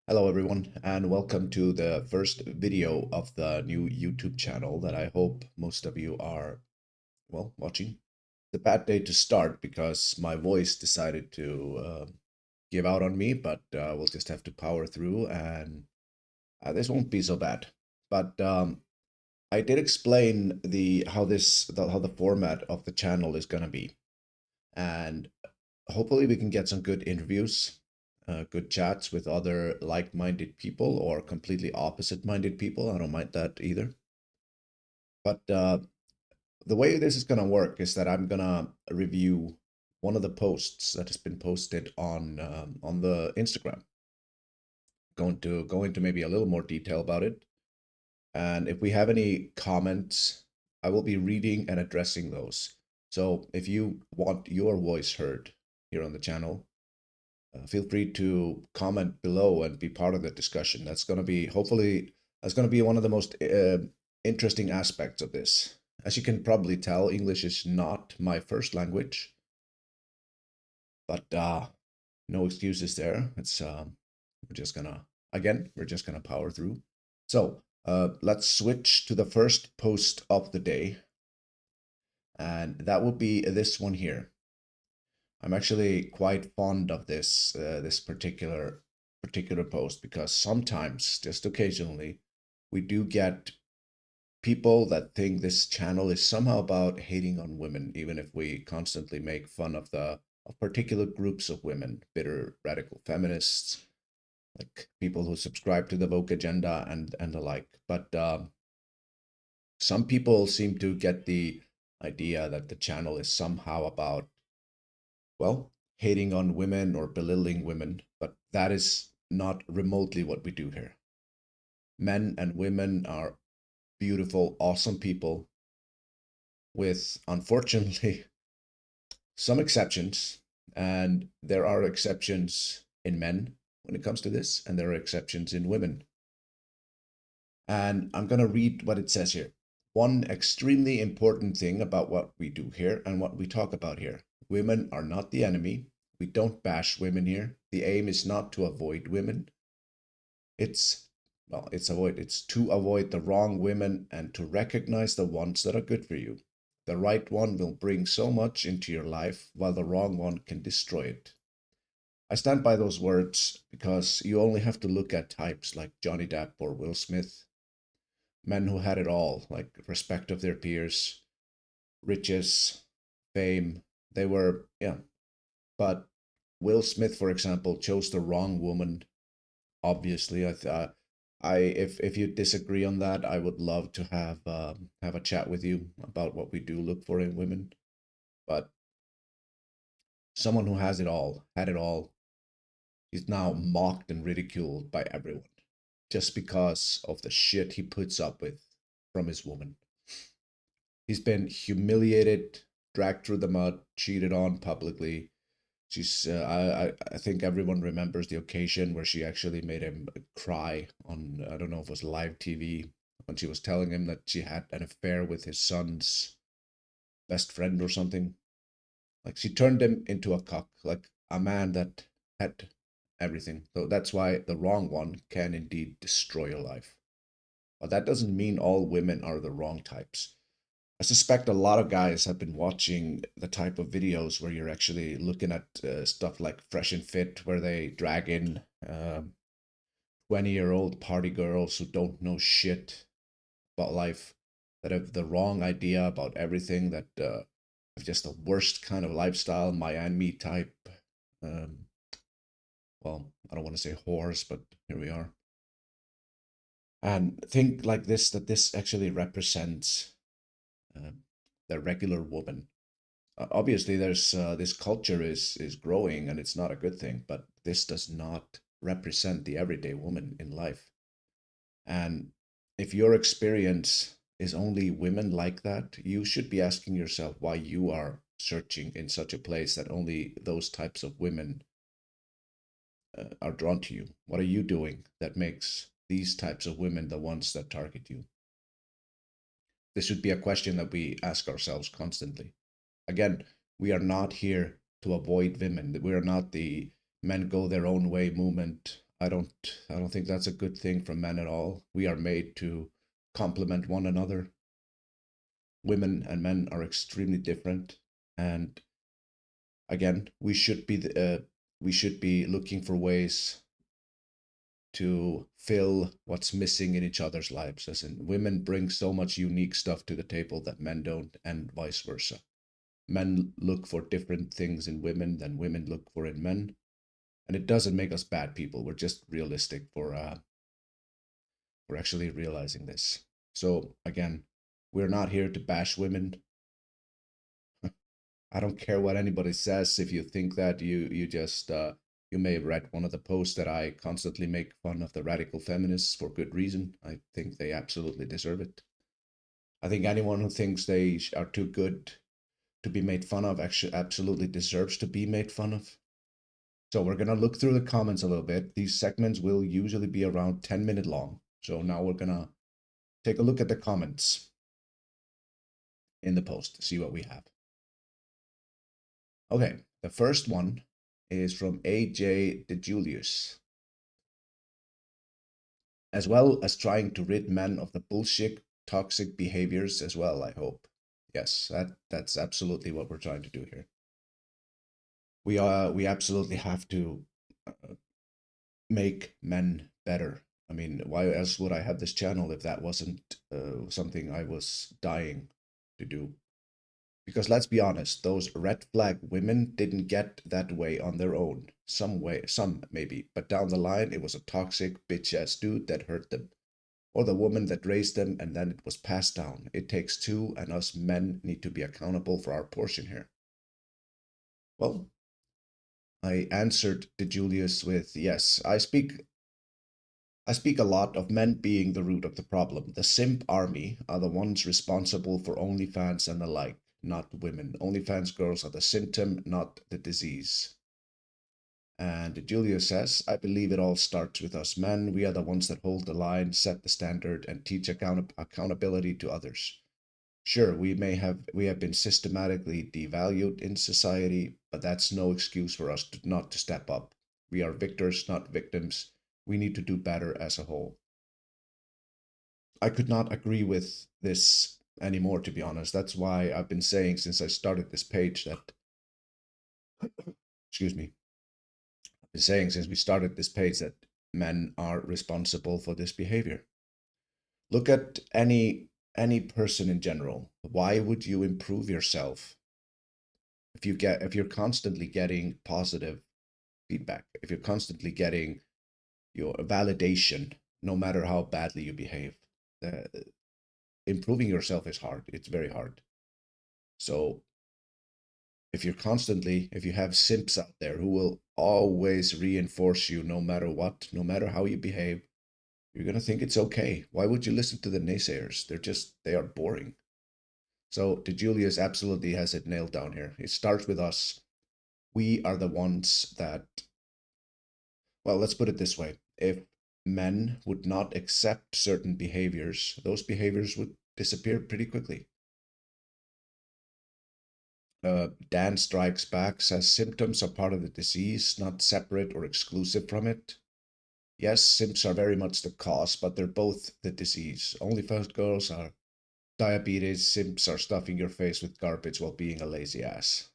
Hello, everyone, and welcome to the first video of the new YouTube channel that I hope most of you are, well, watching. It's a bad day to start because my voice decided to give out on me, but we'll just have to power through, and this won't be so bad. But I did explain how the format of the channel is gonna be, and hopefully we can get some good interviews, good chats with other like-minded people or completely opposite-minded people. I don't mind that either. But the way this is gonna work is that I'm gonna review one of the posts that has been posted on the Instagram. Going to go into maybe a little more detail about it, and if we have any comments, I will be reading and addressing those. So if you want your voice heard here on the channel, feel free to comment below and be part of the discussion. That's going to be hopefully that's going to be one of the most interesting aspects of this. As you can probably tell, English is not my first language, but no excuses there. It's we're just gonna we're just gonna power through. So let's switch to the first post of the day, and that will be this one here. I'm actually quite fond of this particular post because sometimes, just occasionally, we do get people that think this channel is somehow about hating on women, even if we constantly make fun of particular groups of women, bitter radical feminists, like people who subscribe to the woke agenda and the like. But some people seem to get the idea that the channel is somehow about, well, hating on women or belittling women, but that is not remotely what we do here. Men and women are beautiful, awesome people with, unfortunately, some exceptions. And there are exceptions in men when it comes to this, and there are exceptions in women. And I'm going to read what it says here. One extremely important thing about what we do here and what we talk about here: women are not the enemy. We don't bash women here. The aim is not to avoid women. It's, well, it's to avoid the wrong women and to recognize the ones that are good for you. The right one will bring so much into your life, while the wrong one can destroy it. I stand by those words because you only have to look at types like Johnny Depp or Will Smith, men who had it all, like respect of their peers, riches, fame. They were, yeah. But Will Smith, for example, chose the wrong woman. Obviously, if you disagree on that, I would love to have a chat with you about what we do look for in women. But someone who has it all, had it all, is now mocked and ridiculed by everyone just because of the shit he puts up with from his woman. He's been humiliated, dragged through the mud, cheated on publicly. I think everyone remembers the occasion where she actually made him cry on, I don't know if it was live TV, when she was telling him that she had an affair with his son's best friend or something. Like, she turned him into a cock, like a man that had everything. So that's why the wrong one can indeed destroy your life. But that doesn't mean all women are the wrong types. I suspect a lot of guys have been watching the type of videos where you're actually looking at stuff like Fresh and Fit, where they drag in 20-year-old party girls who don't know shit about life, that have the wrong idea about everything, that have just the worst kind of lifestyle, Miami type. Um, well, I don't want to say whores, but here we are. And think like this, that this actually represents um, the regular woman. Obviously there's this culture is growing and it's not a good thing, but this does not represent the everyday woman in life. And if your experience is only women like that, you should be asking yourself why you are searching in such a place that only those types of women are drawn to you. What are you doing that makes these types of women the ones that target you? This should be a question that we ask ourselves constantly. Again, we are not here to avoid women. We are not the men go their own way movement. I don't think that's a good thing for men at all. We are made to complement one another. Women and men are extremely different, and again, we should be looking for ways to fill what's missing in each other's lives. As in, women bring so much unique stuff to the table that men don't, and vice versa. Men look for different things in women than women look for in men, and it doesn't make us bad people. We're just realistic for actually realizing this. So again, we're not here to bash women. I don't care what anybody says. If you think that, you just you may have read one of the posts that I constantly make fun of the radical feminists for good reason. I think they absolutely deserve it. I think anyone who thinks they are too good to be made fun of actually absolutely deserves to be made fun of. So we're gonna look through the comments a little bit. These segments will usually be around 10-minute long. So now we're gonna take a look at the comments in the post to see what we have. Okay, the first one is from AJ DeJulius. As well as trying to rid men of the bullshit toxic behaviors as well, I hope. Yes, that's absolutely what we're trying to do here. We absolutely have to uh, make men better. I mean, why else would I have this channel if that wasn't something I was dying to do? Because let's be honest, those red flag women didn't get that way on their own. Some way, some maybe, but down the line, it was a toxic bitch ass dude that hurt them, or the woman that raised them, and then it was passed down. It takes two, and us men need to be accountable for our portion here. Well, I answered to Julius with yes. I speak a lot of men being the root of the problem. The simp army are the ones responsible for OnlyFans and the like, not women. OnlyFans girls are the symptom, not the disease. And Julia says, I believe it all starts with us men. We are the ones that hold the line, set the standard, and teach accountability to others. Sure, we have been systematically devalued in society, but that's no excuse for us not to step up. We are victors, not victims. We need to do better as a whole. I could not agree with this anymore, to be honest. That's why I've been saying since I started this page that, excuse me, I've been saying since we started this page that men are responsible for this behavior. Look at any person in general. Why would you improve yourself if you're constantly getting positive feedback, if you're constantly getting your validation, no matter how badly you behave? Uh, Improving yourself is hard. It's very hard. So if you have simps out there who will always reinforce you no matter what, no matter how you behave, you're going to think it's okay. Why would you listen to the naysayers? They are boring. So the Julius absolutely has it nailed down here. It starts with us. We are the ones that, well, let's put it this way. If men would not accept certain behaviors, those behaviors would disappear pretty quickly. Dan Strikes Back says symptoms are part of the disease, not separate or exclusive from it. Yes, simps are very much the cause, but they're both the disease. OnlyFans girls are diabetes, simps are stuffing your face with garbage while being a lazy ass.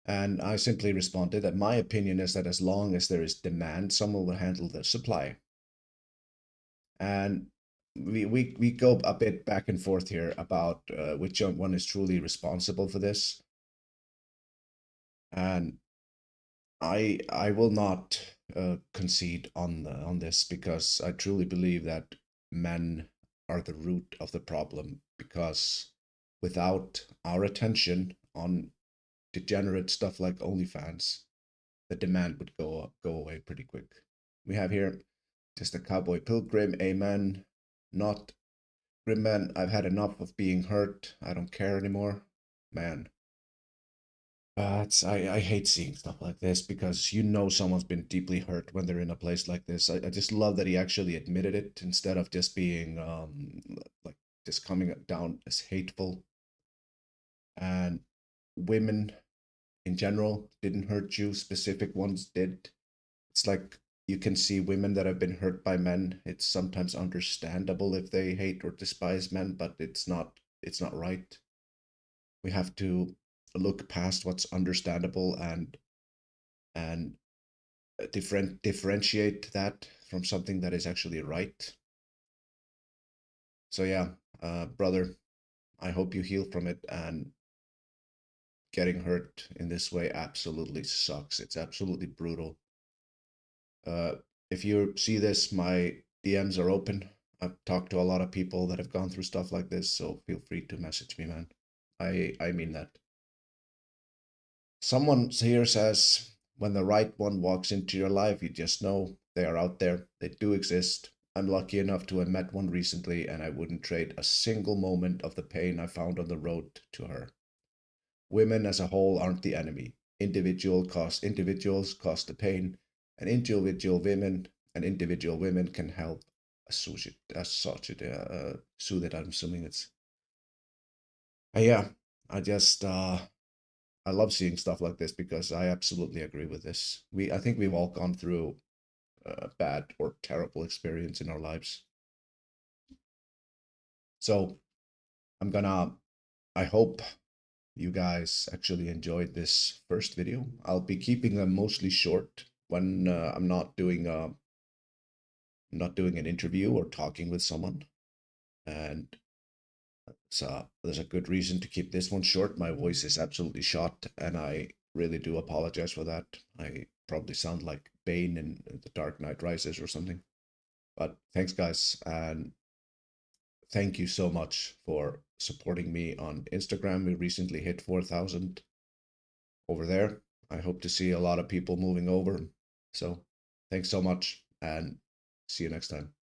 And I simply responded that my opinion is that as long as there is demand, someone will handle the supply. And we go a bit back and forth here about which one is truly responsible for this. And I will not concede on this because I truly believe that men are the root of the problem because without our attention on degenerate stuff like OnlyFans, the demand would go away pretty quick. We have here just a cowboy pilgrim, amen. Not grim man, I've had enough of being hurt. I don't care anymore. Man, I hate seeing stuff like this because you know someone's been deeply hurt when they're in a place like this. I just love that he actually admitted it instead of just being like just coming down as hateful. And women in general didn't hurt you, specific ones did. It's like You can see women that have been hurt by men. It's sometimes understandable if they hate or despise men, but it's not right. We have to look past what's understandable and differentiate that from something that is actually right. So yeah, brother, I hope you heal from it. And getting hurt in this way absolutely sucks. It's absolutely brutal. Uh, if you see this, my DMs are open. I've talked to a lot of people that have gone through stuff like this, so feel free to message me, man. I mean that. Someone here says, when the right one walks into your life, you just know they are out there. They do exist. I'm lucky enough to have met one recently, and I wouldn't trade a single moment of the pain I found on the road to her. Women as a whole aren't the enemy. Individuals cause the pain, and individual women can help soothe it. I'm assuming it's. Yeah, I just I love seeing stuff like this because I absolutely agree with this. I think we've all gone through a bad or terrible experience in our lives. So I'm gonna. I hope you guys actually enjoyed this first video. I'll be keeping them mostly short when I'm not doing an interview or talking with someone. And so there's a good reason to keep this one short. My voice is absolutely shot, and I really do apologize for that. I probably sound like Bane in The Dark Knight Rises or something. But thanks, guys, and thank you so much for supporting me on Instagram. We recently hit 4,000 over there. I hope to see a lot of people moving over. So thanks so much, and see you next time.